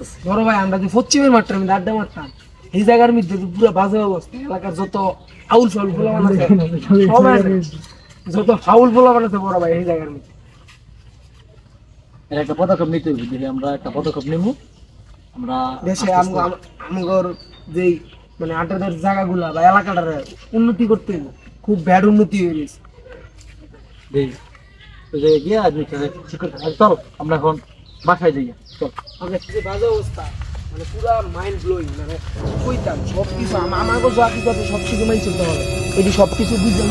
করতেছে। বড় ভাই আমরা যে পশ্চিমের মাঠটা আমি আড্ডা মারতাম এই জায়গার মধ্যে তো পুরো বাজে অবস্থা, এলাকার যত আউল ফাউল ফুলা বানাচ্ছে সবাই যত ফাউল ফুলা বানাচ্ছে বড় ভাই এই জায়গার মধ্যে। এর একটা পদক্ষেপ নিতে হবে, দেখি আমরা একটা পদক্ষেপ নেবো। আমরা দেশে আস্তে আস্তে আমগর যেই মানে আড্ডাদের জায়গাগুলা বা এলাকাটার উন্নতি করতে হবে। খুব ব্যাড উন্নতি হয়ে গেছে। দেখি তো যে গিয়ে আজ ঠিক করতে হবে। চল আমরা এখন বাসায় যাই, চল। আমাদের যে বাজে অবস্থা মানে পুরা মাইন্ড ব্লোয়িং, মানে কইতাম সব কিছু আমাকে যা কিছু আছে সব কিছু মাইন চলতে হবে, এটি সব কিছু বুঝতে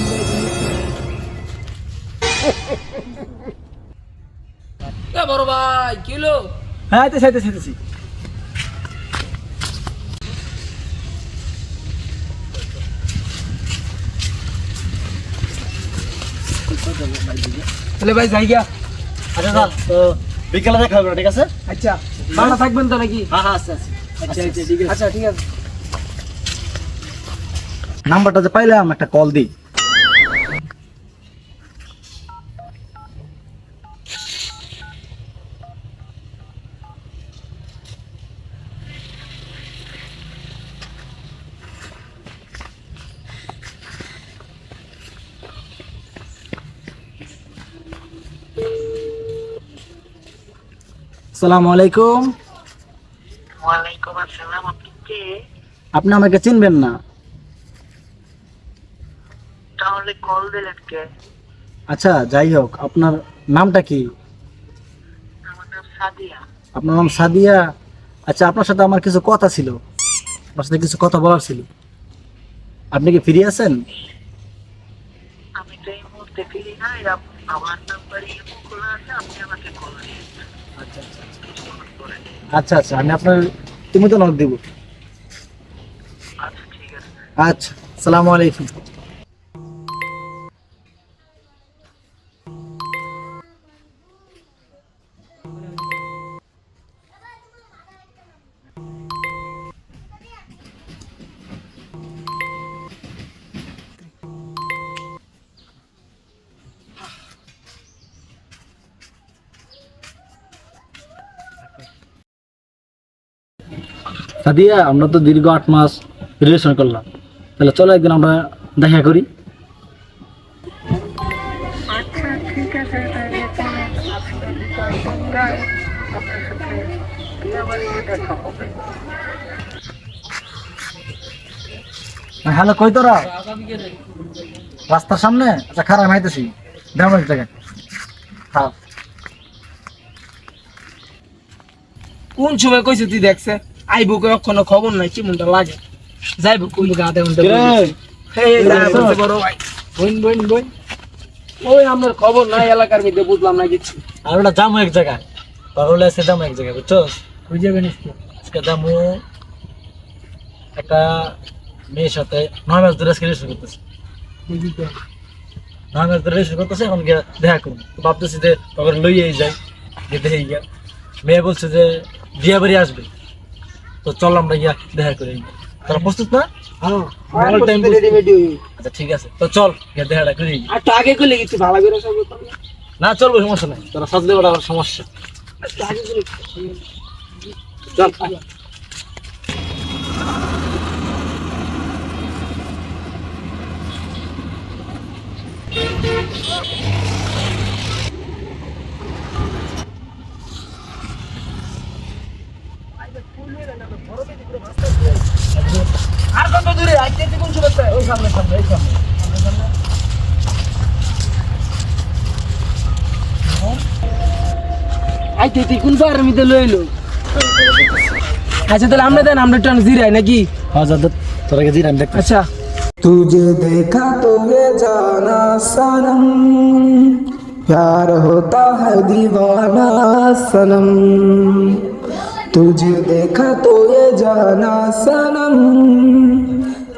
বড় ভাই কি হলো? হ্যাঁ তো সাইতে সাইতেছি। তাহলে ভাই যাই গিয়া। আচ্ছা চল, তো বিকেলে দেখা হবে, ঠিক আছে? আচ্ছা ভালো থাকবেন তো নাকি? হ্যাঁ হ্যাঁ, আচ্ছা আচ্ছা আচ্ছা আচ্ছা ঠিক আছে। আচ্ছা ঠিক আছে। নাম্বারটা যে পাইলাম একটা কল দিই। আসসালামু আলাইকুম। ওয়ালাইকুম আসসালাম। আপনি কে? আপনি আমাকে চিনবেন না? তাহলে কল দিলেন কে? আচ্ছা যাই হোক, আপনার নামটা কি? আমার নাম সাদিয়া। আপনার নাম সাদিয়া। আচ্ছা, আপনার সাথে আমার কিছু কথা ছিল, আপনার সাথে কিছু কথা বলার ছিল। আপনি কি ফ্রি আছেন? আমি তো এই মুহূর্তে ফিরি নাই। আমার নাম্বারে ইমো খোলা আছে, আপনি আমাকে কল দিন। আচ্ছা আচ্ছা কিছুক্ষণ পরে। আচ্ছা আচ্ছা, আমি আপনার তুমি তো নক দিব। আচ্ছা ঠিক আছে। আচ্ছা, আসসালামু আলাইকুম। সাদিয়া, আমরা তো দীর্ঘ 8 মাস রিলেশন করলাম, তাহলে চলো একদিন আমরা দেখা করি। আচ্ছা ঠিক আছে, তাহলে চলেন আজকে বিকাল 5টায় আপনার সাথে বিয়ে বাড়িতে দেখা হবে। হ্যালো, কই তোরা? রাস্তার সামনে। আচ্ছা খারাপ আইতেছি, দাম এক জায়গায়। হ্যাঁ কোন সময় কইছে তুই দেখছে আইবো কই এখনো খবর নাই, কি মনটা লাগে যাইবো কোন আধা ঘন্টা বড় ভাই। বইন বইন বইন ওই আমার খবর নাই এলাকার মধ্যে, বুঝলাম না কিছু। আর ওটা যাবো এক জায়গায়, পাগল আছে যাবো এক জায়গায়, বুঝছো? বুঝে যাবেন আজকে যাবো একটা মেয়ের সাথে 9 মাস ধরে রিলেশন করতেছে। 9 মাস ধরে রিলেশন করতেছে, এখন গিয়ে দেখা করবো। তো ভাবতেছি যে তখন লইয়েই যাই, গিয়ে দেখে গিয়া। মেয়ে বলছে যে বিয়ে বাড়ি আসবে, তো চল আমরা গিয়া দেখা করি। তোরা প্রস্তুত না? আচ্ছা ঠিক আছে, তো চল গিয়ে দেখাটা করি। আর তো আগে করলে কিছু ভালো করে সব না চলবো, সমস্যা নাই, তোরা সাজলে ওটা আবার সমস্যা। আগে করলে চল। আর কত দূরে আইতে কোন সময়? ওই সামনে সামনে, এই সামনে সামনে। আইতে তুই কোন পাহাড়ের মধ্যে লইলো? আচ্ছা তাহলে আমরা দেন, আমরা একটু জিরাই নাকি? हाँ ज़्यादा थोड़ा के जी रहा है। अच्छा तुझे देखा तो ये जाना सनम, प्यार होता है दीवाना सनम, तुझे देखा तो ये जाना सनम,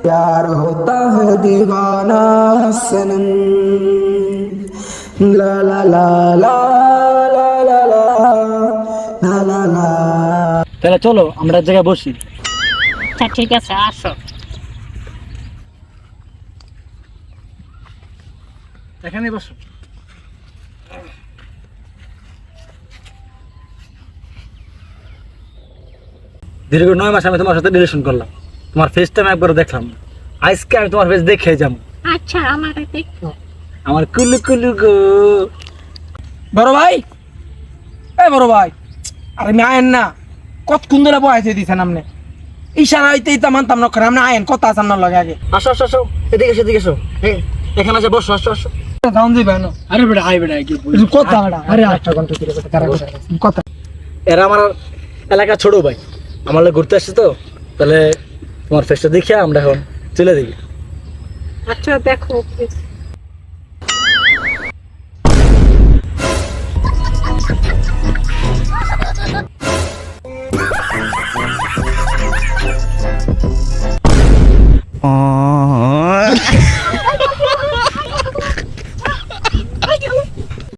प्यार होता है दीवाना सनम, ला ला ला ला ला ला ला ला ला। তাহলে চলো আমরা এক জায়গায় বসি। আচ্ছা ঠিক আছে, আসো। এখানেই বসো। দীর্ঘ 9 মাস আমি তোমার সাথে রিলেশন করলাম, তোমার ফেসটা আমি একবার দেখলাম না। আজকে আমি তোমার ফেস দেখে যাবো। আচ্ছা আমারে দেখো। আমার কুলু কুলু গো। বড় ভাই, এ বড় ভাই, আরে আমি আয়েন না, কতক্ষণ ধরে বয়াইতে দিছেন আপনি? ইশারা হইতেই তো মানতাম না, আপনি আয়েন, কথা আছে আপনার লগে আগে। আসো আসো আসো, এদিকে এসো এদিকে এসো। এখানে এসে বসো, আসো আসো। দাউন দিবে না আরে বেটা আই বেটা কি কথা আরে আচ্ছা ঘন্টা কি কথা এরা আমার এলাকা ছোট ভাই, আমার লোক ঘুরতে আসছে তো, তাহলে তোমার ফেসটা দেখিয়া আমরা এখন চলে দেখি। আচ্ছা দেখো please।